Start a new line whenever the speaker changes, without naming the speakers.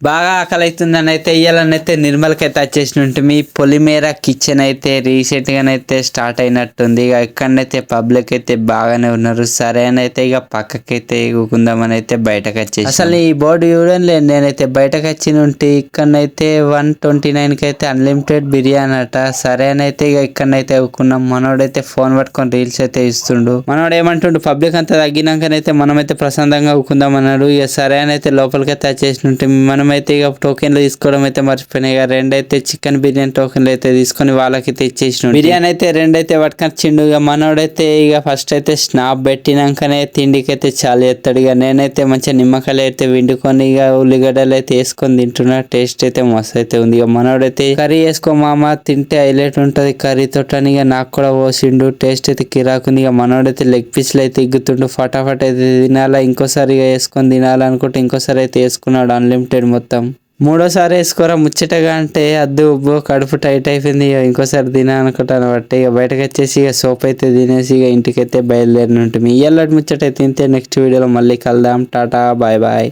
బాగా ఆకలి అవుతుందని అయితే ఇయ్యాలనైతే నిర్మల్కైతే వచ్చేసినట్టు మీ పొలిమేర కిచెన్ అయితే రీసెంట్ గానైతే స్టార్ట్ అయినట్టుంది. ఇక ఇక్కడనైతే పబ్లిక్ అయితే బాగానే ఉన్నారు. సరే అని అయితే ఇక పక్కకైతే ఎగుకుందామని అయితే బయటకు వచ్చేసి అసలు ఈ బోర్డు చూడండి. నేనైతే బయటకు వచ్చినుంటే ఇక్కడనైతే 129కి అయితే అన్లిమిటెడ్ బిర్యానీ అట. సరే అని అయితే ఇక ఇక్కడనైతే ఎగుకున్నాం. మనోడైతే ఫోన్ పట్టుకొని రీల్స్ అయితే ఇస్తుండు. మనోడు ఏమంటుండు పబ్లిక్ అంతా తగ్గినాకనైతే మనమైతే ప్రశాంతంగా ఎగుకుందాం అన్నాడు. ఇక సరే అని అయితే లోపలికైతే వచ్చేసినట్టు మనమైతే ఇక టోకెన్లు తీసుకోవడం అయితే మర్చిపోయినాయి. ఇక రెండైతే చికెన్ బిర్యానీ టోకెన్లు అయితే తీసుకొని వాళ్ళకైతే ఇచ్చేసిన బిర్యానీ అయితే రెండైతే పట్టుకొచ్చిండు. ఇక మనోడైతే ఇక ఫస్ట్ అయితే స్నాప్ పెట్టినాకనే తిండికైతే చాలు చేస్తాడు. ఇక నేనైతే మంచిగా నిమ్మకాయలు అయితే వండుకొని ఇక ఉల్లిగడ్డలు అయితే వేసుకొని తింటున్నా. టేస్ట్ అయితే మస్తు అయితే ఉంది. ఇక మనోడైతే కర్రీ వేసుకో మామ తింటే హైలైట్ ఉంటది కర్రీ తోటని ఇక నాకు కూడా పోసిండు. టేస్ట్ అయితే కిరాకుంది. ఇక మనోడైతే లెగ్ పీస్లు అయితే ఇగ్గుతుండు. ఫటాఫట్ అయితే తినాలా ఇంకోసారి వేసుకొని తినాలనుకుంటే ఇంకోసారి అయితే వేసుకున్నాడు అన్లిమిటెడ్ మొత్తం. మూడోసారి వేసుకోరా ముచ్చటగా అంటే అద్దు ఉబ్బో కడుపు టైట్ అయిపోయింది. ఇక ఇంకోసారి తినా అనుకుంటాను బట్టి ఇక బయటకు వచ్చేసి ఇక సోప్ అయితే తినేసి ఇక ఇంటికైతే బయలుదేరిన ఉంటుంది. ఇయ్యాలటి ముచ్చట తింటే నెక్స్ట్ వీడియోలో మళ్ళీ కలుద్దాం. Tata bye bye.